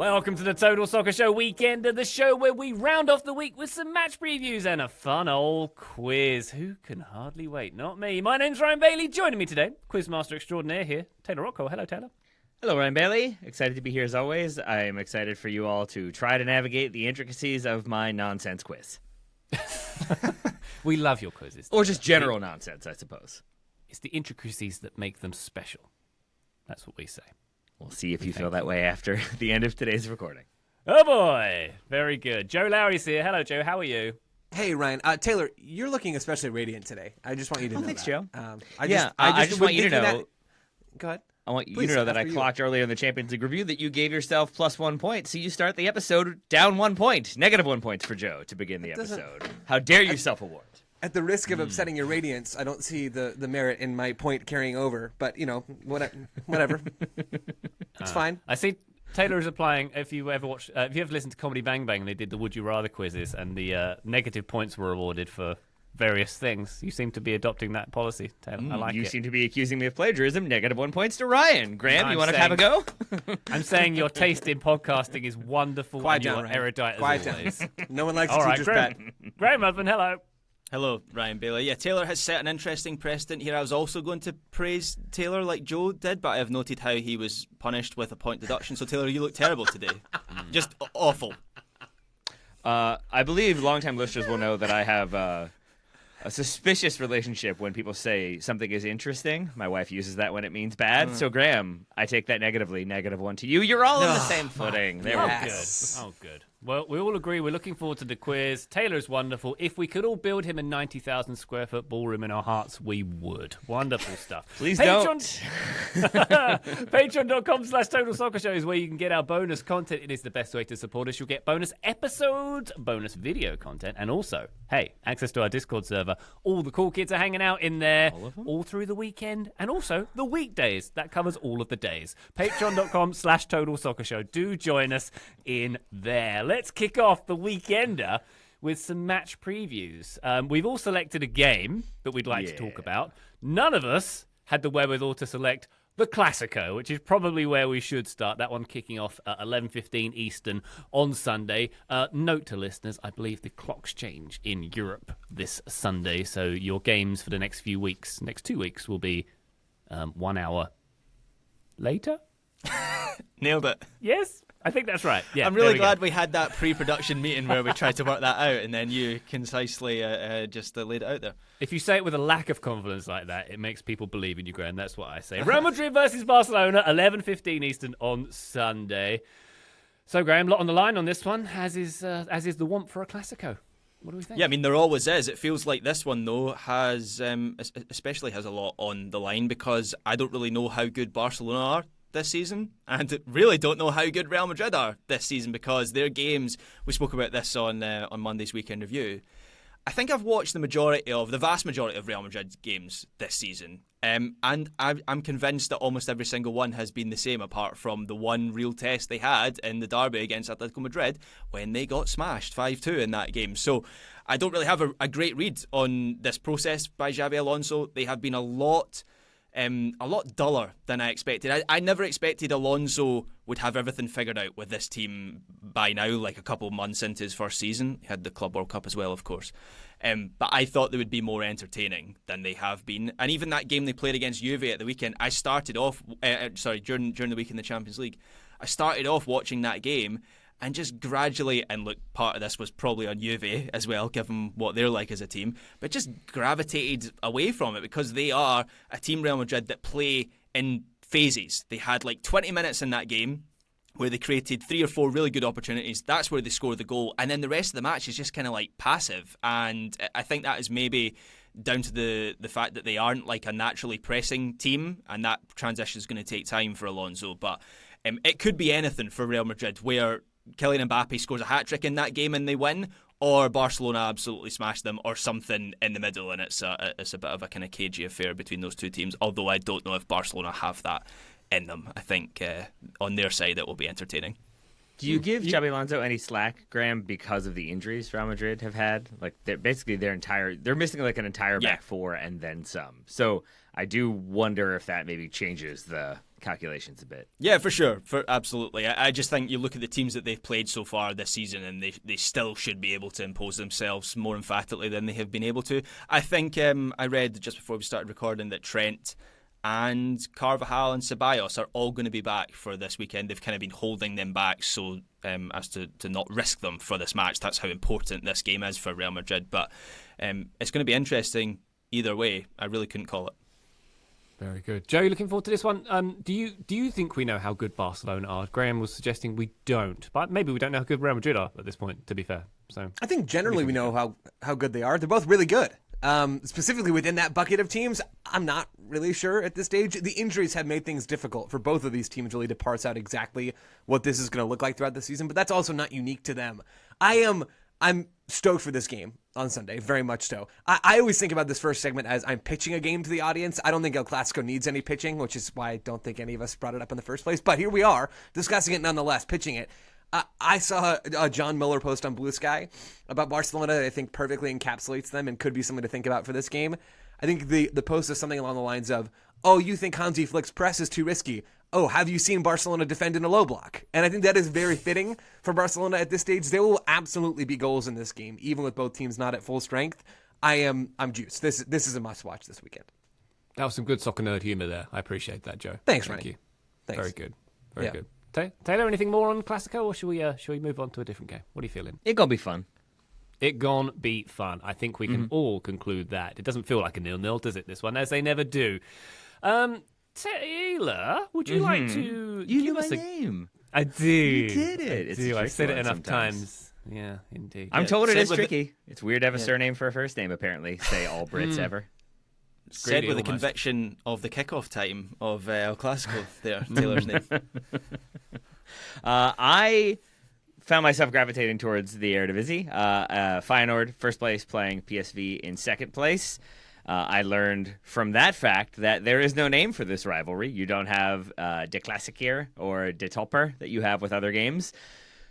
Welcome to the Total Soccer Show weekend, the show where we round off the week with some match previews and a fun old quiz. Who can hardly wait? Not me. My name's Ryan Bailey. Joining me today, Quizmaster extraordinaire here, Taylor Rocco. Hello, Taylor. Hello, Ryan Bailey. Excited to be here as always. I am excited for you all to try to navigate the intricacies of my nonsense quiz. We love your quizzes. Or just general nonsense, I suppose. It's the intricacies that make them special. That's what we say. We'll see if you feel that way after the end of today's recording. Oh, boy. Very good. Joe Lowry's here. Hello, Joe. How are you? Hey, Ryan. Taylor, you're looking especially radiant today. I just want you to know thanks, that. Joe. I just want you to know. Go ahead. I want you Please, to know that I after you. clocked earlier in the Champions League review that you gave yourself plus 1 point, so you start the episode down 1 point. Negative 1 point for Joe to begin the episode. How dare you self-award? At the risk of upsetting your radiance, I don't see the merit in my point carrying over. But, you know, whatever. It's fine. I see Taylor is applying, if you ever listened to Comedy Bang Bang, they did the Would You Rather quizzes, and the negative points were awarded for various things. You seem to be adopting that policy, Taylor. I like it. You seem to be accusing me of plagiarism. Negative 1 points to Ryan. Graham, No, you want to have a go? I'm saying your taste in podcasting is wonderful. Quiet and you down, are Ryan. erudite Quiet as down. always. No one likes All a right, teacher's Graham. pet. Graham Husband, hello. Hello, Ryan Bailey. Yeah, Taylor has set an interesting precedent here. I was also going to praise Taylor like Joe did, but I have noted how he was punished with a point deduction. So, Taylor, you look terrible today. Just awful. I believe longtime listeners will know that I have a suspicious relationship when people say something is interesting. My wife uses that when it means bad. So, Graham, I take that negatively. Negative 1 to you. You're all on the same footing. There we go. Yes. Oh, good. Well, we all agree we're looking forward to the quiz. Taylor's wonderful. If we could all build him a 90,000 square foot ballroom in our hearts, we would. Wonderful stuff. Please don't. Patreon.com/Total Soccer Show is where you can get our bonus content. It is the best way to support us. You'll get bonus episodes, bonus video content, and also, hey, access to our Discord server. All the cool kids are hanging out in there all through the weekend and also the weekdays. That covers all of the days. Patreon.com/Total Soccer Show. Do join us in there. Let's kick off the weekender with some match previews. We've all selected a game that we'd like to talk about. None of us had the wherewithal to select the Clasico, which is probably where we should start. That one kicking off at 11:15 Eastern on Sunday. Note to listeners, I believe the clocks change in Europe this Sunday, so your games for the next 2 weeks, will be 1 hour later. Nailed it. Yes? I think that's right. Yeah, I'm really glad we had that pre-production meeting where we tried to work that out, and then you concisely just laid it out there. If you say it with a lack of confidence like that, it makes people believe in you, Graham. That's what I say. Real Madrid versus Barcelona, 11:15 Eastern on Sunday. So, Graham, lot on the line on this one, as is the want for a Clasico. What do we think? Yeah, I mean, there always is. It feels like this one, though, especially has a lot on the line because I don't really know how good Barcelona are this season, and really don't know how good Real Madrid are this season because their games, we spoke about this on Monday's Weekend Review. I think I've watched the vast majority of Real Madrid's games this season, and I'm convinced that almost every single one has been the same apart from the one real test they had in the derby against Atletico Madrid when they got smashed 5-2 in that game. So I don't really have a great read on this process by Xabi Alonso. They have been a lot duller than I expected. I never expected Alonso would have everything figured out with this team by now, like a couple of months into his first season. He had the Club World Cup as well, of course. But I thought they would be more entertaining than they have been. And even that game they played against Juve at the weekend, I started off, during the week in the Champions League, I started off watching that game and just gradually, and look, part of this was probably on Juve as well, given what they're like as a team, but just gravitated away from it because they are a team, Real Madrid, that play in phases. They had like 20 minutes in that game where they created 3 or 4 really good opportunities. That's where they scored the goal. And then the rest of the match is just kind of like passive. And I think that is maybe down to the fact that they aren't like a naturally pressing team, and that transition is going to take time for Alonso. But it could be anything for Real Madrid, where Kylian Mbappe scores a hat-trick in that game and they win, or Barcelona absolutely smash them, or something in the middle, and it's a bit of a kind of cagey affair between those two teams, although I don't know if Barcelona have that in them. I think on their side it will be entertaining. Do you give Xabi Alonso any slack, Graham, because of the injuries Real Madrid have had? Like, they're missing an entire back four and then some. So I do wonder if that maybe changes the calculations a bit. Yeah, for sure. Absolutely. I just think you look at the teams that they've played so far this season, and they still should be able to impose themselves more emphatically than they have been able to. I think I read just before we started recording that Trent and Carvajal and Ceballos are all going to be back for this weekend. They've kind of been holding them back so as to not risk them for this match. That's how important this game is for Real Madrid. But it's going to be interesting either way. I really couldn't call it. Very good. Joe, you looking forward to this one? Do you think we know how good Barcelona are? Graham was suggesting we don't, but maybe we don't know how good Real Madrid are at this point, to be fair. So I think generally we know how good they are. They're both really good. Specifically within that bucket of teams, I'm not really sure at this stage. The injuries have made things difficult for both of these teams really to parse out exactly what this is going to look like throughout the season, but that's also not unique to them. I'm stoked for this game on Sunday, very much so. I always think about this first segment as I'm pitching a game to the audience. I don't think El Clasico needs any pitching, which is why I don't think any of us brought it up in the first place. But here we are, discussing it nonetheless, pitching it. I saw a John Miller post on Blue Sky about Barcelona that I think perfectly encapsulates them and could be something to think about for this game. I think the post is something along the lines of, oh, you think Hansi Flick's press is too risky. Oh, have you seen Barcelona defend in a low block? And I think that is very fitting for Barcelona at this stage. There will absolutely be goals in this game, even with both teams not at full strength. I'm juiced. This is a must-watch this weekend. that was some good soccer nerd humour there. I appreciate that, Joe. Thanks, Thank Ronnie. you. Thanks. Very good. Very good. Taylor, anything more on Clasico, or should we move on to a different game? What are you feeling? It gonna be fun. It gon' be fun. I think we can all conclude that. It doesn't feel like a 0-0, does it, this one? As they never do. Taylor, would you like to give us a name. I do. You did it. I It's do. I've said it tricky enough sometimes. times. Yeah, indeed. I'm told it Said is with tricky. It's weird to have a surname for a first name, apparently. Say all Brits ever. Said Greedy with the almost. conviction of the kickoff time of El Clasico there, Taylor's name. I found myself gravitating towards the Eredivisie. Feyenoord, first place, playing PSV in second place. I learned from that fact that there is no name for this rivalry. You don't have De Klassieker or De Topper that you have with other games.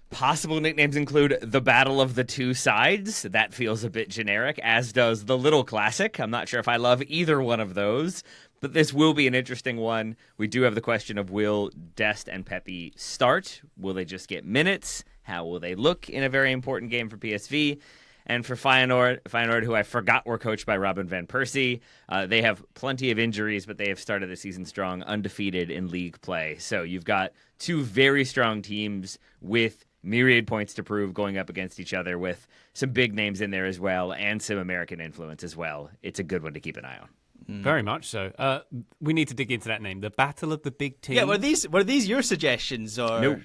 Possible nicknames include the Battle of the Two Sides. That feels a bit generic, as does the Little Classic. I'm not sure if I love either one of those, but this will be an interesting one. We do have the question of, will Dest and Pepe start? Will they just get minutes? How will they look in a very important game for PSV? And for Feyenoord, who I forgot were coached by Robin van Persie, they have plenty of injuries, but they have started the season strong, undefeated in league play. So you've got two very strong teams with myriad points to prove going up against each other, with some big names in there as well and some American influence as well. It's a good one to keep an eye on. Very much so. We need to dig into that name, the Battle of the Big Team. Yeah, were these your suggestions or? No.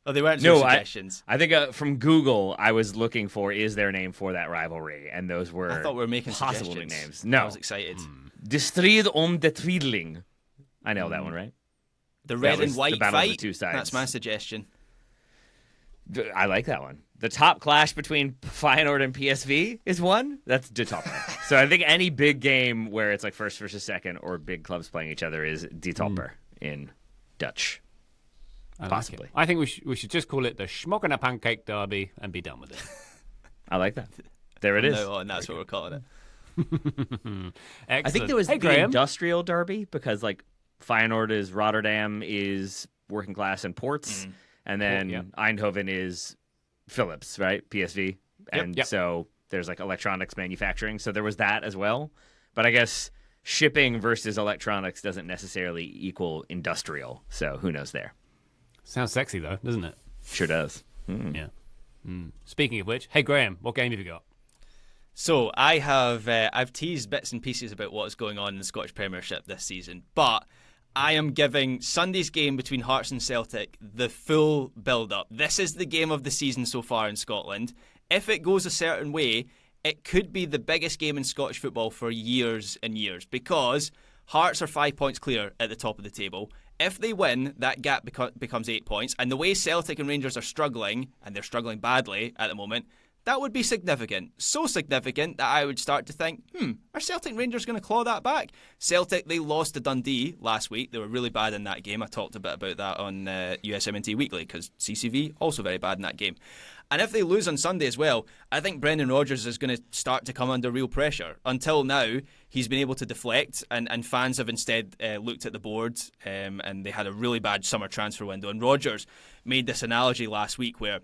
Oh, they weren't No, your suggestions. I think from Google, I was looking for, is there a name for that rivalry? And those were I thought we were making possible suggestions. nicknames. No. I was excited. De Strijd om de Tweedeling. I nailed that one, right? The red was and white the Battle of the fight. Two Sides. That's my suggestion. I like that one. The top clash between Feyenoord and PSV is one. That's De Topper. So I think any big game where it's like first versus second or big clubs playing each other is De Topper in Dutch. I like Possibly. it. I think we should just call it the Schmock and a Pancake Derby and be done with it. I like that. There it is. No, and that's what we're calling it. Excellent. I think there was hey, the Graham. industrial derby because like Feyenoord is Rotterdam is working class and ports, and then Eindhoven is Philips, right? PSV. And Yep. so there's like electronics manufacturing. So there was that as well. But I guess shipping versus electronics doesn't necessarily equal industrial. So who knows there? Sounds sexy though, doesn't it? Sure does. Yeah. Speaking of which, hey Graham, what game have you got? So I've teased bits and pieces about what's going on in the Scottish Premiership this season, but I am giving Sunday's game between Hearts and Celtic the full build-up. This is the game of the season so far in Scotland. If it goes a certain way, it could be the biggest game in Scottish football for years and years, because Hearts are 5 points clear at the top of the table. If they win, that gap becomes 8 points. And the way Celtic and Rangers are struggling, and they're struggling badly at the moment, that would be significant. So significant that I would start to think, are Celtic and Rangers going to claw that back? Celtic, they lost to Dundee last week. They were really bad in that game. I talked a bit about that on USMNT Weekly because CCV, also very bad in that game. And if they lose on Sunday as well, I think Brendan Rodgers is going to start to come under real pressure. Until now, he's been able to deflect, and fans have instead looked at the board, and they had a really bad summer transfer window. And Rodgers made this analogy last week where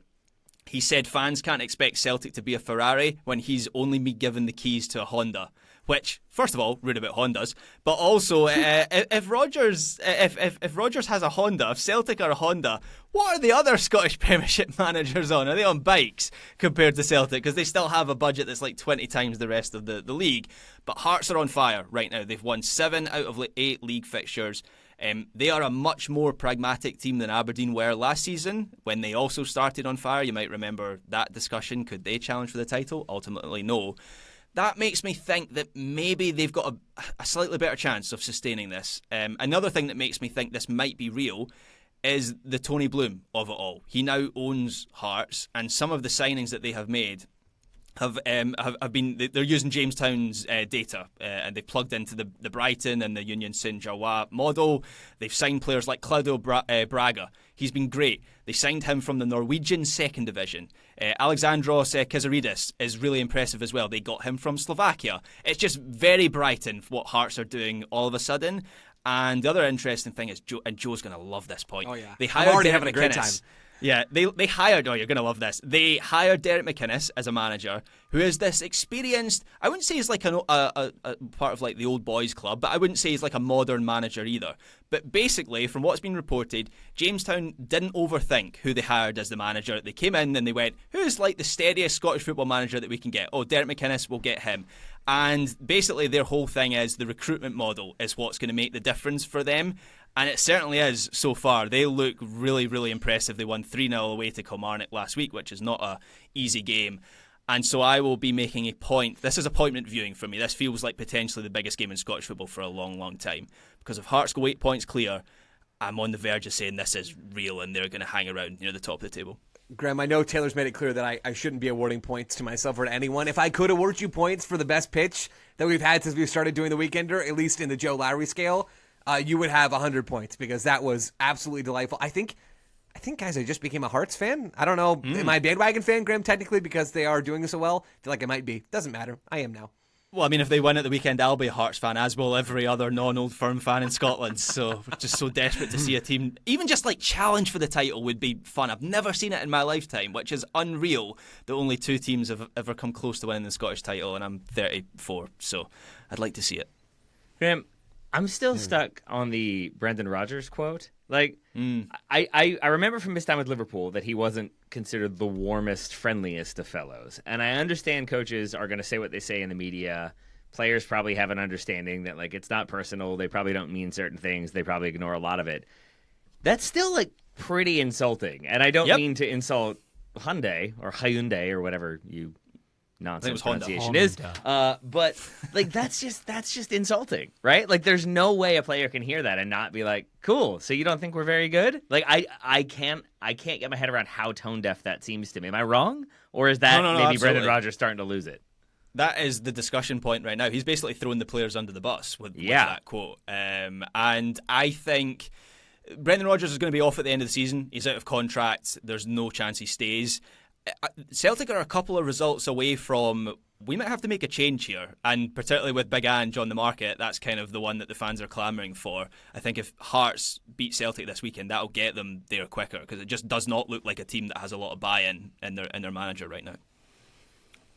he said fans can't expect Celtic to be a Ferrari when he's only been given the keys to a Honda. Which, first of all, rude about Hondas, but also if Rodgers has a Honda, if Celtic are a Honda, what are the other Scottish Premiership managers on? Are they on bikes compared to Celtic? Because they still have a budget that's like 20 times the rest of the league. But Hearts are on fire right now. They've won 7 out of 8 league fixtures. They are a much more pragmatic team than Aberdeen were last season when they also started on fire. You might remember that discussion. Could they challenge for the title? Ultimately, no. That makes me think that maybe they've got a slightly better chance of sustaining this. Another thing that makes me think this might be real is the Tony Bloom of it all. He now owns Hearts, and some of the signings that they have made have been, they're using Jamestown's data, and they've plugged into the Brighton and the Union Saint-Gilloise model. They've signed players like Claudio Braga. He's been great. They signed him from the Norwegian second division. Alexandros Kizaridis is really impressive as well. They got him from Slovakia. It's just very Brighton what Hearts are doing all of a sudden. And the other interesting thing is, Joe's going to love this point. Oh, yeah. They hired I'm already Derek having a great McInnes. time. Yeah, they hired, you're going to love this. They hired Derek McInnes as a manager who is this experienced, I wouldn't say he's like a part of like the old boys club, but I wouldn't say he's like a modern manager either. But basically, from what's been reported, Jamestown didn't overthink who they hired as the manager. They came in and they went, who's like the steadiest Scottish football manager that we can get? Oh, Derek McInnes, we'll get him. And basically their whole thing is the recruitment model is what's going to make the difference for them. And it certainly is so far. They look really, really impressive. They won 3-0 away to Kilmarnock last week, which is not a easy game. And so I will be making a point. This is appointment viewing for me. This feels like potentially the biggest game in Scottish football for a long, long time. Because if Hearts go 8 points clear, I'm on the verge of saying this is real and they're going to hang around near the top of the table. Graham, I know Taylor's made it clear that I shouldn't be awarding points to myself or to anyone. If I could award you points for the best pitch that we've had since we started doing the Weekender, at least in the Joe Lowry scale, you would have 100 points because that was absolutely delightful. I think, guys, I just became a Hearts fan. I don't know. Am I a bandwagon fan, Graham, technically, because they are doing so well? I feel like I might be. Doesn't matter. I am now. Well, I mean, if they win at the weekend, I'll be a Hearts fan, as will every other non-Old Firm fan in Scotland. So we're just so desperate to see a team, even just like challenge for the title would be fun. I've never seen it in my lifetime, which is unreal that only 2 teams have ever come close to winning the Scottish title, and I'm 34, so I'd like to see it. Graham, I'm still stuck on the Brendan Rodgers quote. Like, I remember from his time with Liverpool that he wasn't considered the warmest, friendliest of fellows. And I understand coaches are going to say what they say in the media. Players probably have an understanding that, like, it's not personal. They probably don't mean certain things. They probably ignore a lot of it. That's still, like, pretty insulting. And I don't mean to insult Hyundai or Hyundai or whatever you nonsense pronunciation is. But like that's just insulting, right? Like there's no way a player can hear that and not be like, cool, so you don't think we're very good? Like I can't get my head around how tone deaf that seems to me. Am I wrong? Or is that maybe Brendan Rodgers starting to lose it? That is the discussion point right now. He's basically throwing the players under the bus with that quote. And I think Brendan Rodgers is going to be off at the end of the season. He's out of contract. There's no chance he stays. Celtic are a couple of results away from, we might have to make a change here, and particularly with Big Ange on the market, that's kind of the one that the fans are clamouring for. I think if Hearts beat Celtic this weekend, that'll get them there quicker, because it just does not look like a team that has a lot of buy-in in their manager right now.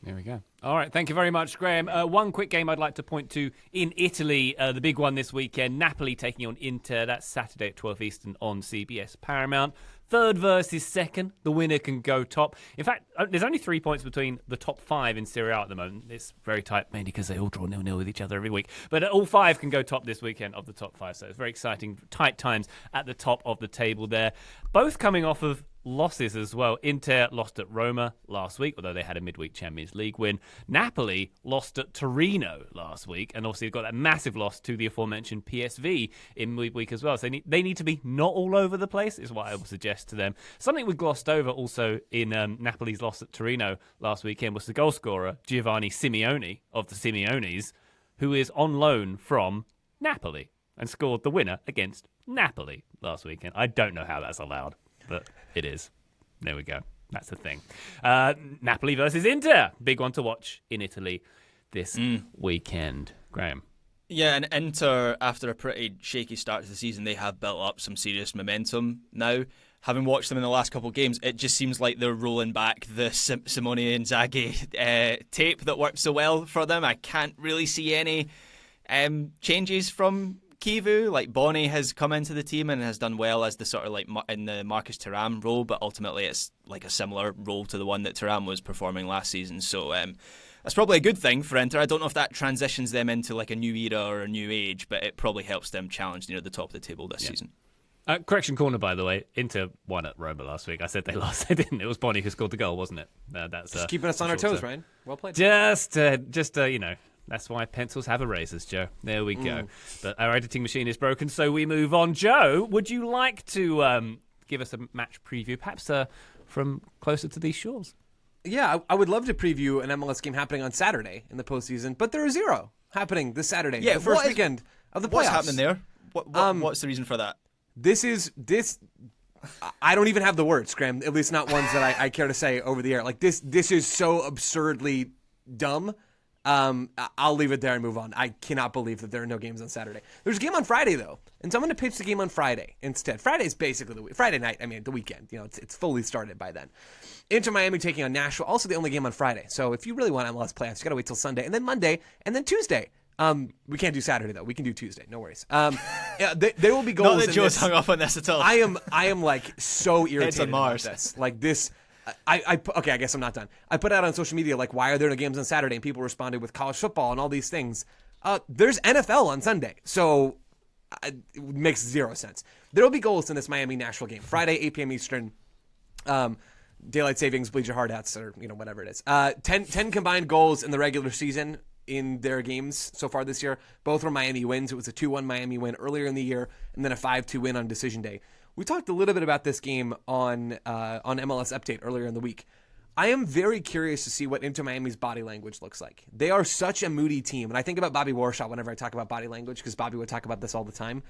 There we go. All right, thank you very much, Graham. One quick game I'd like to point to in Italy, the big one this weekend, Napoli taking on Inter. That's Saturday at 12 Eastern on CBS Paramount. Third versus second, the winner can go top. In fact, there's only 3 points between the top 5 in Serie A at the moment. It's very tight, mainly because they all draw 0-0 with each other every week. But all 5 can go top this weekend of the top 5, so it's very exciting. Tight times at the top of the table there. Both coming off of losses as well. Inter lost at Roma last week, although they had a midweek Champions League win. Napoli lost at Torino last week, and obviously got that massive loss to the aforementioned PSV in midweek as well. So they need to be not all over the place, is what I would suggest to them. Something we glossed over also in Napoli's loss at Torino last weekend was the goal scorer, Giovanni Simeone of the Simeones, who is on loan from Napoli and scored the winner against Napoli last weekend. I don't know how that's allowed, but it is. There we go. That's the thing. Napoli versus Inter. Big one to watch in Italy this weekend. Graham. Yeah, and Inter, after a pretty shaky start to the season, they have built up some serious momentum now. Having watched them in the last couple of games, it just seems like they're rolling back the Simone Inzaghi tape that worked so well for them. I can't really see any changes from Kivu. Like, Boni has come into the team and has done well as the sort of like in the Marcus Thuram role, but ultimately it's like a similar role to the one that Thuram was performing last season. So that's probably a good thing for Inter. I don't know if that transitions them into like a new era or a new age, but it probably helps them challenge near the top of the table this season. Correction corner, by the way. Inter won at Roma last week. I said they lost. They didn't. It was Boni who scored the goal, wasn't it? That's just keeping us on our toes, Ryan. Well played. Just you know, that's why pencils have erasers, Joe. There we go. But our editing machine is broken, so we move on. Joe, would you like to give us a match preview, perhaps from closer to these shores? Yeah, I would love to preview an MLS game happening on Saturday in the postseason, but there are zero happening this Saturday, the first weekend of the playoffs. What's happening there? What's the reason for that? This. I don't even have the words, Graham. At least not ones that I care to say over the air. Like this is so absurdly dumb. I'll leave it there and move on. I cannot believe that there are no games on Saturday. There's a game on Friday though, and so I'm going to pitch the game on Friday instead. Friday is basically Friday night. I mean, the weekend. You know, it's fully started by then. Inter Miami taking on Nashville. Also, the only game on Friday. So if you really want MLS playoffs, you got to wait till Sunday, and then Monday, and then Tuesday. We can't do Saturday though. We can do Tuesday. No worries. Yeah, there will be goals. Not that Joe's hung up on this at all. I am like so irritated about Mars. this. Like this. Okay, I guess I'm not done. I put out on social media like, why are there no games on Saturday? And people responded with college football and all these things. There's NFL on Sunday, so it makes zero sense. There will be goals in this Miami-Nashville game. Friday, 8 p.m. Eastern. Daylight savings, bleed your hard hats, or whatever it is. 10 combined goals in the regular season in their games so far this year. Both were Miami wins. It was a 2-1 Miami win earlier in the year, and then a 5-2 win on decision day. We talked a little bit about this game on MLS Update earlier in the week. I am very curious to see what Inter Miami's body language looks like. They are such a moody team, and I think about Bobby Warshaw whenever I talk about body language, because Bobby would talk about this all the time.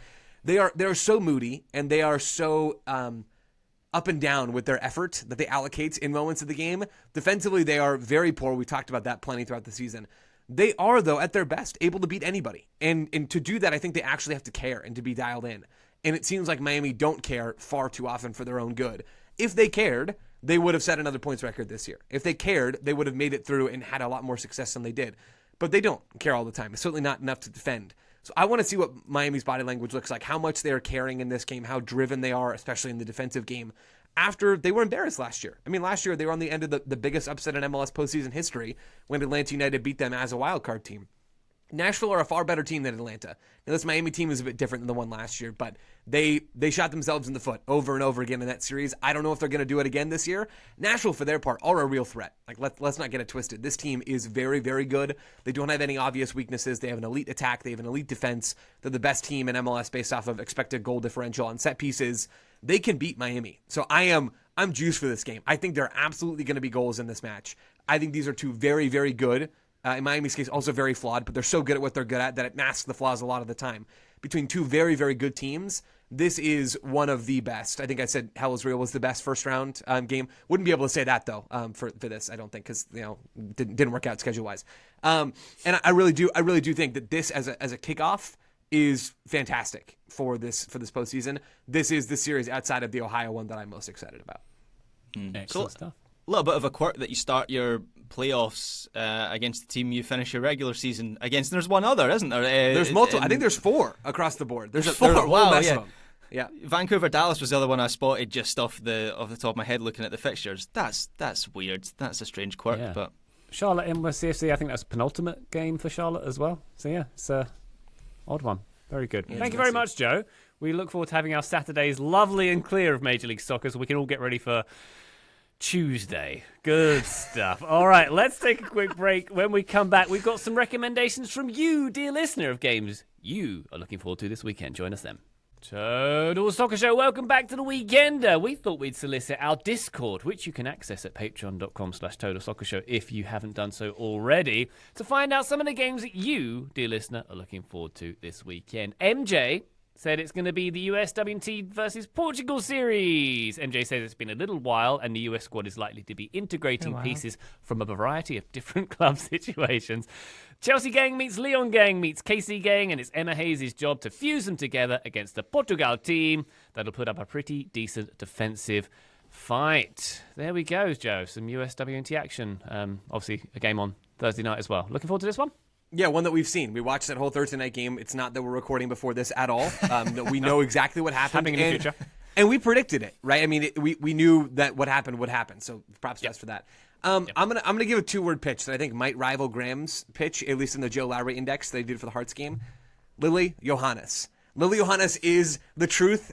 They're so moody, and they are so up and down with their effort that they allocate in moments of the game. Defensively, they are very poor. We talked about that plenty throughout the season. They are, though, at their best, able to beat anybody. And to do that, I think they actually have to care and to be dialed in. And it seems like Miami don't care far too often for their own good. If they cared, they would have set another points record this year. If they cared, they would have made it through and had a lot more success than they did. But they don't care all the time. It's certainly not enough to defend. So I want to see what Miami's body language looks like, how much they are caring in this game, how driven they are, especially in the defensive game, after they were embarrassed last year. I mean, last year they were on the end of the biggest upset in MLS postseason history when Atlanta United beat them as a wild card team. Nashville are a far better team than Atlanta. Now, this Miami team is a bit different than the one last year, but they shot themselves in the foot over and over again in that series. I don't know if they're going to do it again this year. Nashville, for their part, are a real threat. Like, let's not get it twisted. This team is very, very good. They don't have any obvious weaknesses. They have an elite attack. They have an elite defense. They're the best team in MLS based off of expected goal differential on set pieces. They can beat Miami. So I'm juiced for this game. I think there are absolutely going to be goals in this match. I think these are two very, very good. In Miami's case, also very flawed, but they're so good at what they're good at that it masks the flaws a lot of the time. Between two very, very good teams, this is one of the best. I think I said Hell is Real was the best first round game. Wouldn't be able to say that though for this, I don't think, because didn't work out schedule wise. And I really do think that this as a kickoff is fantastic for this postseason. This is the series outside of the Ohio one that I'm most excited about. Excellent stuff. A little bit of a quirk that you start your playoffs against the team you finish your regular season against. And there's one other, isn't there? There's multiple. I think there's 4 across the board. There's a whole mess of them. Yeah. Vancouver Dallas was the other one I spotted just off the top of my head looking at the fixtures. That's weird. That's a strange quirk. Yeah. But Charlotte in with CFC, I think that's a penultimate game for Charlotte as well. So yeah, it's a odd one. Very good. Yeah, Thank you very much, Joe. We look forward to having our Saturdays lovely and clear of Major League Soccer so we can all get ready for Tuesday. Good stuff. All right, let's take a quick break. When we come back, we've got some recommendations from you, dear listener, of games you are looking forward to this weekend. Join us then. Total Soccer Show, welcome back to the Weekender. We thought we'd solicit our Discord, which you can access at patreon.com/Total Soccer Show if you haven't done so already, to find out some of the games that you, dear listener, are looking forward to this weekend. MJ said it's going to be the US WT versus Portugal series. MJ says it's been a little while and the US squad is likely to be integrating pieces from a variety of different club situations. Chelsea Gang meets Leon Gang meets KC Gang, and it's Emma Hayes' job to fuse them together against the Portugal team that'll put up a pretty decent defensive fight. There we go, Joe. Some US WT action. Obviously, a game on Thursday night as well. Looking forward to this one? Yeah, one that we've seen. We watched that whole Thursday night game. It's not that we're recording before this at all. We know exactly what happened. Happening in the future. And we predicted it, right? I mean, we knew that what happened would happen. So props to us for that. I'm gonna give a 2-word pitch that I think might rival Graham's pitch, at least in the Joe Lowry index they did for the Hearts game. Lily Johannes. Lily Johannes is the truth.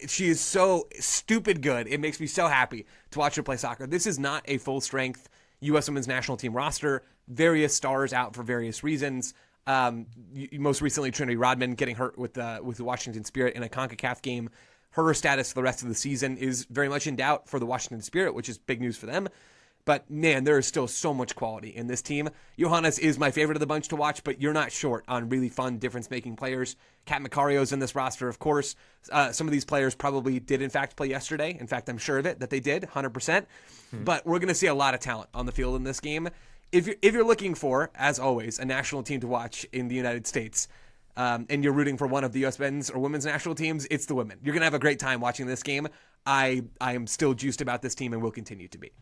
She is so stupid good. It makes me so happy to watch her play soccer. This is not a full-strength U.S. Women's National Team roster. Various stars out for various reasons. Most recently, Trinity Rodman getting hurt with the Washington Spirit in a CONCACAF game. Her status for the rest of the season is very much in doubt for the Washington Spirit, which is big news for them. But, man, there is still so much quality in this team. Johannes is my favorite of the bunch to watch, but you're not short on really fun, difference-making players. Kat Macario's in this roster, of course. Some of these players probably did, in fact, play yesterday. In fact, I'm sure of it, that they did, 100%. But we're going to see a lot of talent on the field in this game. If you're looking for, as always, a national team to watch in the United States, and you're rooting for one of the U.S. men's or women's national teams, it's the women. You're going to have a great time watching this game. I am still juiced about this team and will continue to be.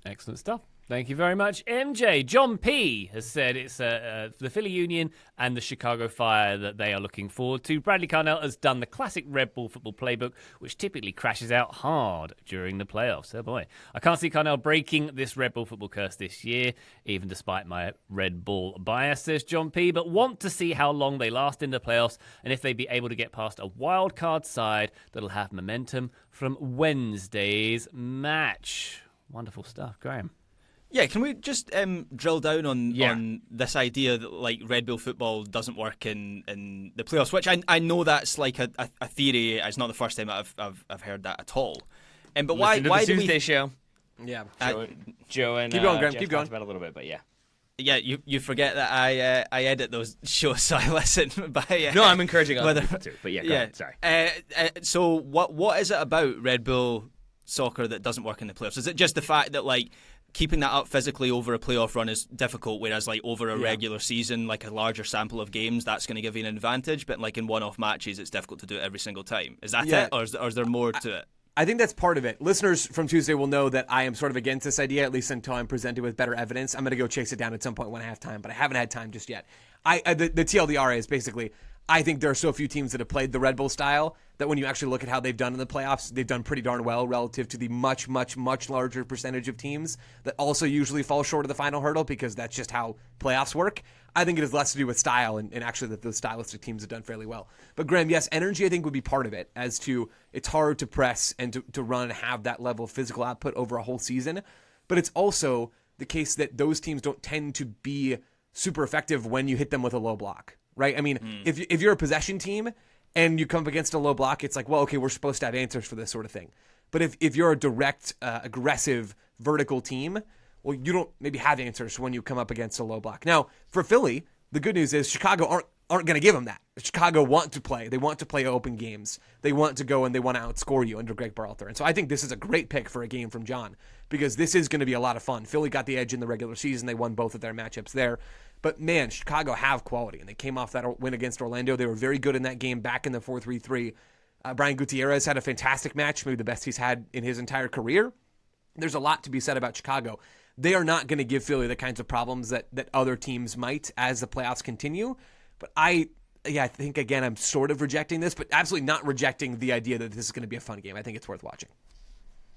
Excellent stuff. Thank you very much, MJ. John P. has said it's the Philly Union and the Chicago Fire that they are looking forward to. Bradley Carnell has done the classic Red Bull football playbook, which typically crashes out hard during the playoffs. Oh boy. I can't see Carnell breaking this Red Bull football curse this year, even despite my Red Bull bias, says John P., but want to see how long they last in the playoffs and if they'd be able to get past a wild card side that'll have momentum from Wednesday's match. Wonderful stuff. Graham. Yeah, can we just drill down on this idea that like Red Bull football doesn't work in the playoffs? Which I know that's like a theory. It's not the first time I've heard that at all. But why to the do Tuesday we? show? Yeah. Joe and Keep going, Graham. Jeff Keep going. talked about it a little bit, but yeah. Yeah, you forget that I edit those shows, so I listen. No, I'm encouraging other people to. But yeah, go ahead. Sorry. So what is it about Red Bull soccer that doesn't work in the playoffs? Is it just the fact that like keeping that up physically over a playoff run is difficult, whereas like over a regular season, like a larger sample of games, that's going to give you an advantage, but like in one-off matches, it's difficult to do it every single time? Is that it, or is there more to it? I think that's part of it. Listeners from Tuesday will know that I am sort of against this idea, at least until I'm presented with better evidence. I'm going to go chase it down at some point when I have time, but I haven't had time just yet. The TLDR is basically, I think there are so few teams that have played the Red Bull style that when you actually look at how they've done in the playoffs, they've done pretty darn well relative to the much, much, much larger percentage of teams that also usually fall short of the final hurdle, because that's just how playoffs work. I think it has less to do with style and actually that those stylistic teams have done fairly well. But Graham, yes, energy I think would be part of it, as to it's hard to press and to run and have that level of physical output over a whole season. But it's also the case that those teams don't tend to be super effective when you hit them with a low block. Right? I mean, if you're a possession team and you come up against a low block, it's like, well, okay, we're supposed to have answers for this sort of thing. But if you're a direct, aggressive, vertical team, well, you don't maybe have answers when you come up against a low block. Now, for Philly, the good news is Chicago aren't going to give them that. Chicago want to play. They want to play open games. They want to go and they want to outscore you under Greg Berhalter. And so I think this is a great pick for a game from John, because this is going to be a lot of fun. Philly got the edge in the regular season. They won both of their matchups there. But, man, Chicago have quality, and they came off that win against Orlando. They were very good in that game back in the 4-3-3. Brian Gutierrez had a fantastic match, maybe the best he's had in his entire career. There's a lot to be said about Chicago. They are not going to give Philly the kinds of problems that other teams might as the playoffs continue. But I think, again, I'm sort of rejecting this, but absolutely not rejecting the idea that this is going to be a fun game. I think it's worth watching.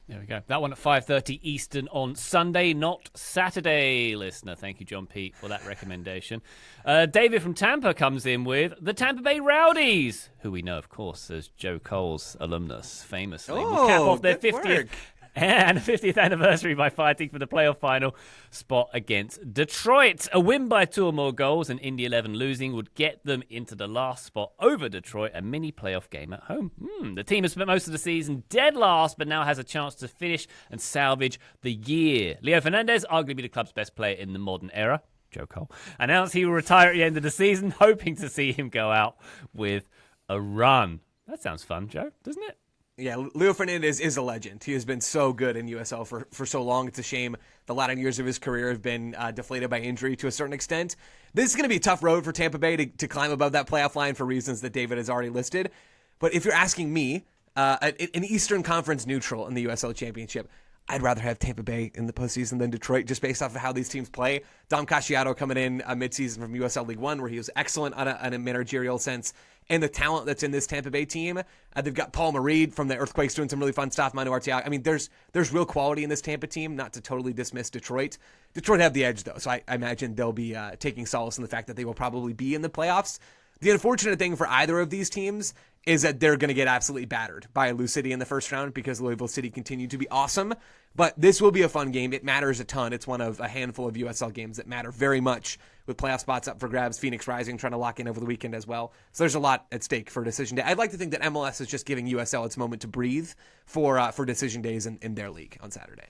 There we go. That one at 5:30 Eastern on Sunday, not Saturday, listener. Thank you, John Pete, for that recommendation. David from Tampa comes in with the Tampa Bay Rowdies, who we know, of course, as Joe Cole's alumnus, famously. Will cap off their 50th and 50th anniversary by fighting for the playoff final spot against Detroit. A win by 2 or more goals and Indy 11 losing would get them into the last spot over Detroit, a mini playoff game at home. The team has spent most of the season dead last, but now has a chance to finish and salvage the year. Leo Fernandez, arguably the club's best player in the modern era, Joe Cole, announced he will retire at the end of the season, hoping to see him go out with a run. That sounds fun, Joe, doesn't it? Yeah, Leo Fernandez is a legend. He has been so good in USL for so long. It's a shame the latter years of his career have been deflated by injury to a certain extent. This is going to be a tough road for Tampa Bay to climb above that playoff line for reasons that David has already listed. But if you're asking me, an Eastern Conference neutral in the USL Championship, I'd rather have Tampa Bay in the postseason than Detroit, just based off of how these teams play. Dom Casciato coming in midseason from USL League One, where he was excellent on a managerial sense, and the talent that's in this Tampa Bay team. They've got Paul Mareed from the Earthquakes doing some really fun stuff. Manu Arteaga. I mean, there's real quality in this Tampa team, not to totally dismiss Detroit. Detroit have the edge, though, so I imagine they'll be taking solace in the fact that they will probably be in the playoffs. The unfortunate thing for either of these teams is that they're going to get absolutely battered by Lou City in the first round because Louisville City continued to be awesome. But this will be a fun game. It matters a ton. It's one of a handful of USL games that matter very much, with playoff spots up for grabs. Phoenix Rising trying to lock in over the weekend as well. So there's a lot at stake for decision day. I'd like to think that MLS is just giving USL its moment to breathe for decision days in their league on Saturday.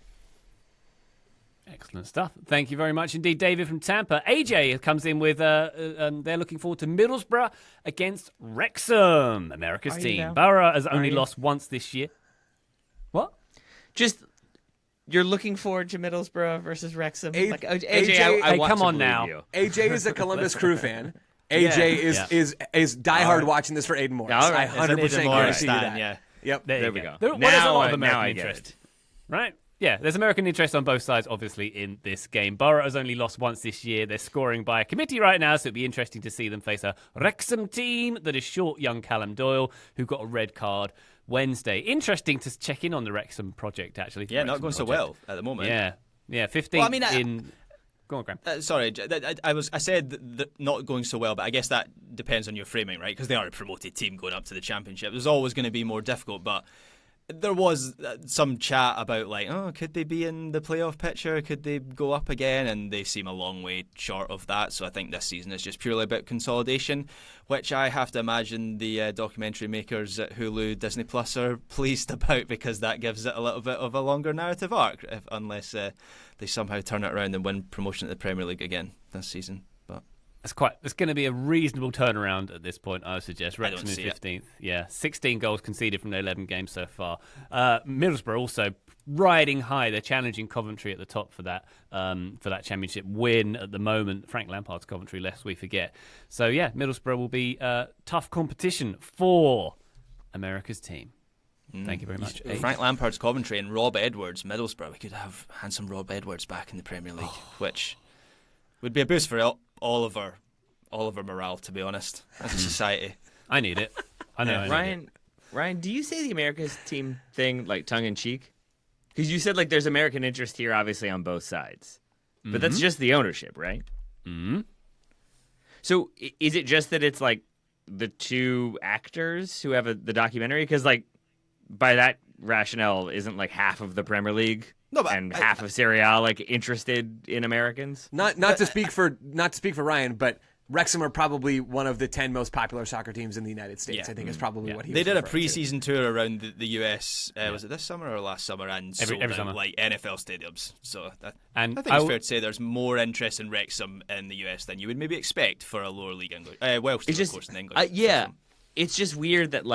Excellent stuff. Thank you very much indeed, David from Tampa. AJ comes in with they're looking forward to Middlesbrough against Wrexham, America's team. Borough has only lost once this year. What? Just you're looking forward to Middlesbrough versus Wrexham. AJ, I want come to on believe now. you. AJ is a Columbus Crew fan. AJ is diehard watching this for Aiden Morris. All right. I 100% guarantee you that. Yeah. Yep. There we go. There's a lot of American interest, right? Yeah, there's American interest on both sides, obviously, in this game. Borough has only lost once this year. They're scoring by a committee right now, so it'll be interesting to see them face a Wrexham team that is short young Callum Doyle, who got a red card Wednesday. Interesting to check in on the Wrexham project, actually. Yeah, not going so well at the moment. Yeah, 15th in... Go on, Graham. Sorry, I said that not going so well, but I guess that depends on your framing, right? Because they are a promoted team going up to the Championship. There's always going to be more difficult, but there was some chat about could they be in the playoff picture? Could they go up again? And they seem a long way short of that. So I think this season is just purely about consolidation, which I have to imagine the documentary makers at Hulu, Disney Plus are pleased about, because that gives it a little bit of a longer narrative arc, unless they somehow turn it around and win promotion to the Premier League again this season. But It's going to be a reasonable turnaround at this point, I would suggest. Wrexham is 15th. Yeah, 16 goals conceded from their 11 games so far. Middlesbrough also riding high. They're challenging Coventry at the top for that championship win at the moment. Frank Lampard's Coventry, lest we forget. So, yeah, Middlesbrough will be tough competition for America's team. Thank you very much. Frank Lampard's Coventry and Rob Edwards, Middlesbrough. We could have handsome Rob Edwards back in the Premier League, which would be a boost for all of our morale, to be honest, as a society. I need it. I know. Ryan, do you say the America's team thing tongue in cheek? Because you said there's American interest here, obviously on both sides, but that's just the ownership, right? Mm-hmm. So is it just that it's the two actors who have the documentary? Because by that rationale, isn't half of the Premier League? No, but and half of Serie A interested in Americans. Not to speak for Ryan, but Wrexham are probably one of the 10 most popular soccer teams in the United States. Yeah. I think is probably what he. They was did a referring to. pre-season tour around the US. Was it this summer or last summer? And sold every out summer. NFL stadiums. So I And think it's fair to say there's more interest in Wrexham in the US than you would maybe expect for a lower league English. Welsh team, of course, in English. It's just weird that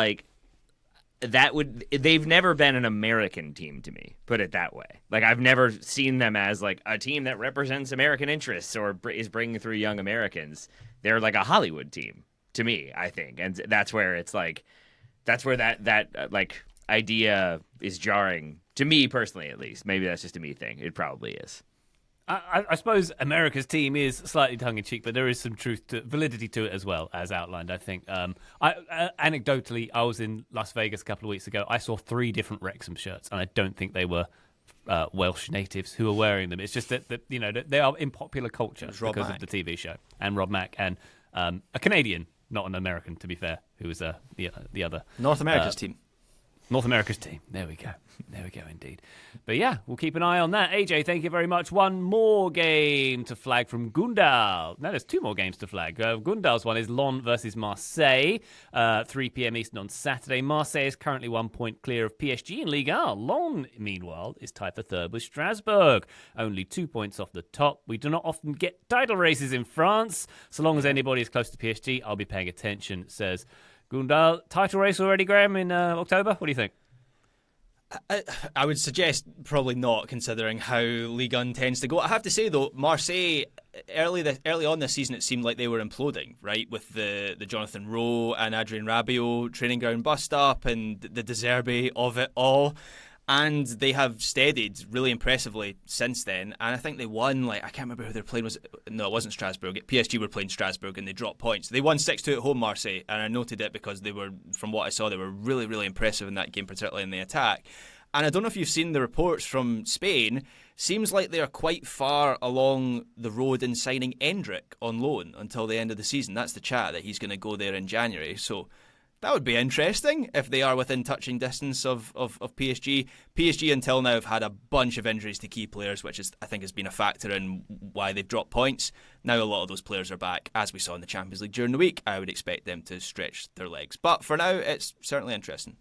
they've never been an American team to me, put it that way. I've never seen them as a team that represents American interests or is bringing through young Americans. They're a Hollywood team to me, I think. And that's where it's that's where that idea is jarring to me personally, at least. Maybe that's just a me thing. It probably is. I suppose America's team is slightly tongue-in-cheek, but there is some validity to it as well, as outlined, I think. Anecdotally, I was in Las Vegas a couple of weeks ago. I saw 3 different Wrexham shirts, and I don't think they were Welsh natives who were wearing them. It's just that they are in popular culture because of the TV show. And Rob Mack, and a Canadian, not an American, to be fair, who was the other. North America's team. North America's team. There we go. There we go, indeed. But yeah, we'll keep an eye on that. AJ, thank you very much. One more game to flag from Gundal. No, there's 2 more games to flag. Gundal's one is Lyon versus Marseille, 3 p.m. Eastern on Saturday. Marseille is currently 1 point clear of PSG in Ligue 1. Lyon, meanwhile, is tied for 3rd with Strasbourg. Only 2 points off the top. We do not often get title races in France. So long as anybody is close to PSG, I'll be paying attention, says Gundal. Title race already, Graham, in October? What do you think? I would suggest probably not, considering how Ligue 1 tends to go. I have to say, though, Marseille, early on this season, it seemed like they were imploding, right? With the Jonathan Rowe and Adrien Rabiot training ground bust-up and the De Zerbi of it all. And they have steadied really impressively since then. And I think they won, I can't remember who they're playing. No, it wasn't Strasbourg. PSG were playing Strasbourg and they dropped points. They won 6-2 at home, Marseille. And I noted it because they were, from what I saw, they were really, really impressive in that game, particularly in the attack. And I don't know if you've seen the reports from Spain. Seems like they are quite far along the road in signing Endrick on loan until the end of the season. That's the chat, that he's going to go there in January. So that would be interesting if they are within touching distance of PSG. PSG until now have had a bunch of injuries to key players, which I think has been a factor in why they've dropped points. Now a lot of those players are back, as we saw in the Champions League during the week. I would expect them to stretch their legs. But for now, it's certainly interesting.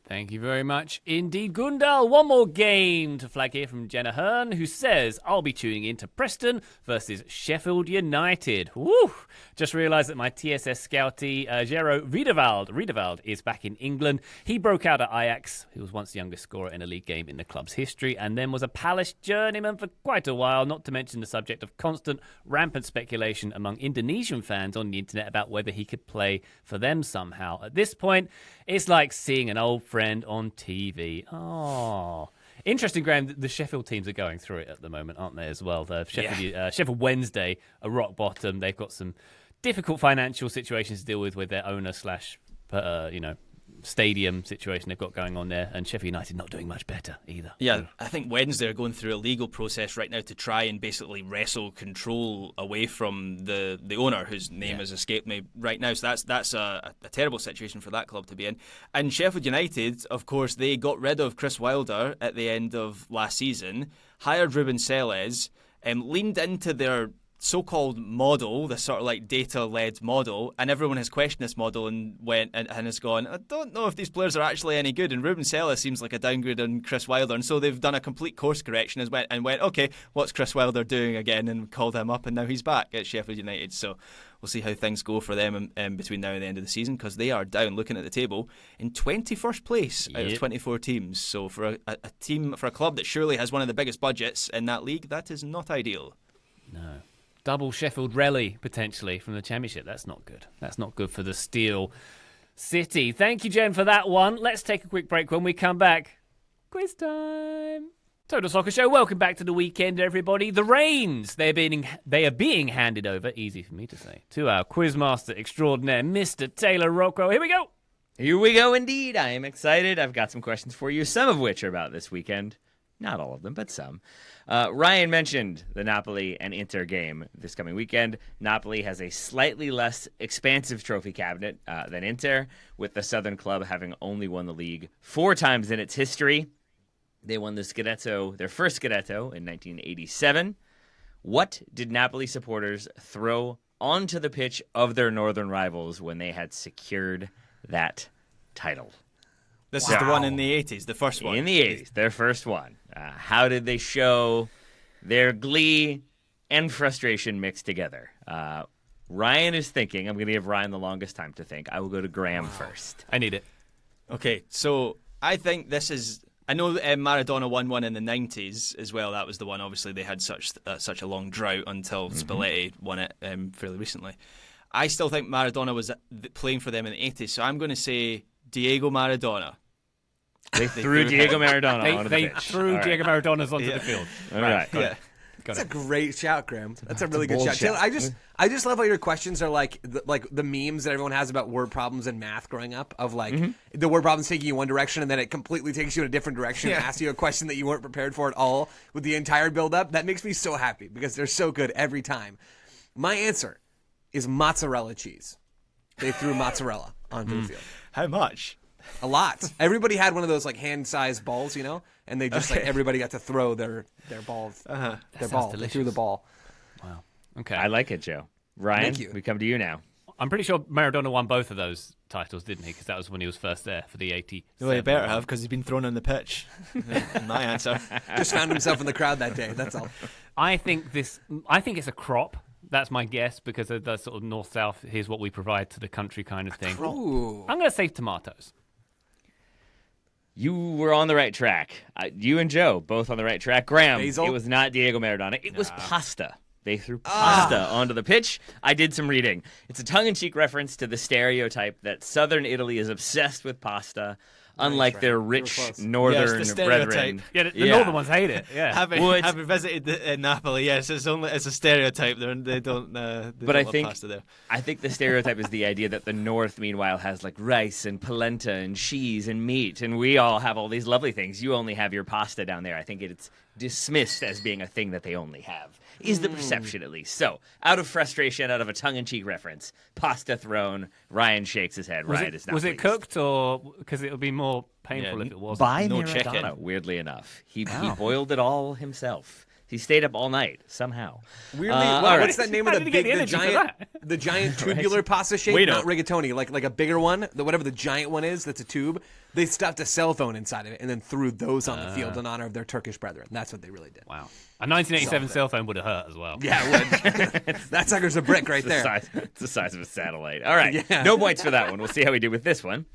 Thank you very much indeed, Gundal. One more game to flag here from Jenna Hearn, who says, I'll be tuning in to Preston versus Sheffield United. Woo! Just realised that my TSS scouty, Jero Riedewald is back in England. He broke out at Ajax, who was once the youngest scorer in a league game in the club's history, and then was a Palace journeyman for quite a while, not to mention the subject of constant, rampant speculation among Indonesian fans on the internet about whether he could play for them somehow. At this point, it's like seeing an old friend on TV. Oh, interesting, Graham. The Sheffield teams are going through it at the moment, aren't they, as well? Sheffield Wednesday, a rock bottom. They've got some difficult financial situations to deal with their owner / stadium situation they've got going on there, and Sheffield United not doing much better either. Yeah, I think Wednesday are going through a legal process right now to try and basically wrestle control away from the owner, whose name has escaped me right now. So that's a terrible situation for that club to be in. And Sheffield United, of course, they got rid of Chris Wilder at the end of last season, hired Ruben Selles, leaned into their so-called model, this sort of like data-led model, and everyone has questioned this model and went and has gone, I don't know if these players are actually any good, and Ruben Selles seems like a downgrade on Chris Wilder, and so they've done a complete course correction and went, okay, what's Chris Wilder doing again, and called him up, and now he's back at Sheffield United. So we'll see how things go for them between now and the end of the season, because they are down, looking at the table, in 21st place out of 24 teams. So for a club that surely has one of the biggest budgets in that league, that is not ideal. No. Double Sheffield rally, potentially, from the Championship. That's not good. That's not good for the Steel City. Thank you, Jen, for that one. Let's take a quick break. When we come back, quiz time. Total Soccer Show. Welcome back to the weekend, everybody. The reins, they are being handed over, easy for me to say, to our quizmaster extraordinaire, Mr. Taylor Rockwell. Here we go. Here we go, indeed. I am excited. I've got some questions for you, some of which are about this weekend. Not all of them, but some. Ryan mentioned the Napoli and Inter game this coming weekend. Napoli has a slightly less expansive trophy cabinet than Inter, with the Southern club having only won the league 4 times in its history. They won the Scudetto, their first Scudetto, in 1987. What did Napoli supporters throw onto the pitch of their northern rivals when they had secured that title? This is the one in the 80s, the first one. In the 80s, their first one. How did they show their glee and frustration mixed together? Ryan is thinking. I'm going to give Ryan the longest time to think. I will go to Graham first. I need it. Okay, so I think this is... I know Maradona won one in the 90s as well. That was the one. Obviously, they had such a long drought until Spalletti won it fairly recently. I still think Maradona was playing for them in the 80s, so I'm going to say Diego Maradona. They threw Diego Maradona onto the pitch. They threw Diego Maradona's onto the field. All right. Yeah. That's a great shout, Graham. That's a really good bold shout. shout. Taylor, I just love how your questions are like the memes that everyone has about word problems in math growing up. Of like the word problem's taking you one direction and then it completely takes you in a different direction and asks you a question that you weren't prepared for at all with the entire build up. That makes me so happy because they're so good every time. My answer is mozzarella cheese. They threw mozzarella onto the field. How much? A lot. Everybody had one of those like hand-sized balls, and they just like everybody got to throw their balls. Their ball. They threw the ball. Wow. Okay. I like it, Joe. Ryan, Thank you. we come to you now. I'm pretty sure Maradona won both of those titles, didn't he? Because that was when he was first there for the 80s. Well, he better have because he's been thrown on the pitch. My answer. Just found himself in the crowd that day. That's all. I think it's a crop. That's my guess because of the sort of north-south, here's what we provide to the country kind of thing. Ooh. I'm going to say tomatoes. You were on the right track. You and Joe, both on the right track. Graham, Basil? it was not Diego Maradona. It was pasta. They threw pasta onto the pitch. I did some reading. It's a tongue-in-cheek reference to the stereotype that southern Italy is obsessed with pasta, unlike their rich northern stereotype. brethren. Yeah, the northern ones hate it. Yeah. Having visited Napoli, yes, it's a stereotype. They don't love pasta there. I think the stereotype is the idea that the north, meanwhile, has like rice and polenta and cheese and meat, and we all have all these lovely things. You only have your pasta down there. I think it's dismissed as being a thing that they only have. Is the perception, at least. So, out of frustration, out of a tongue-in-cheek reference, pasta thrown, Ryan shakes his head. Ryan is not Was it pleased. cooked or because it would be more painful if it wasn't? By No Maradona, chicken. weirdly enough. He boiled it all himself. He stayed up all night, somehow. Weirdly, all what's right. that name How of did he get the energy for the giant tubular pasta shape? Wait, Not no. rigatoni, like a bigger one, whatever the giant one is. That's a tube. They stuffed a cell phone inside of it and then threw those on the field in honor of their Turkish brethren. That's what they really did. Wow. A 1987 cell phone would have hurt as well. Yeah, it would. That sucker's a brick right there. It's the size of a satellite. All right. Yeah. No points for that one. We'll see how we do with this one.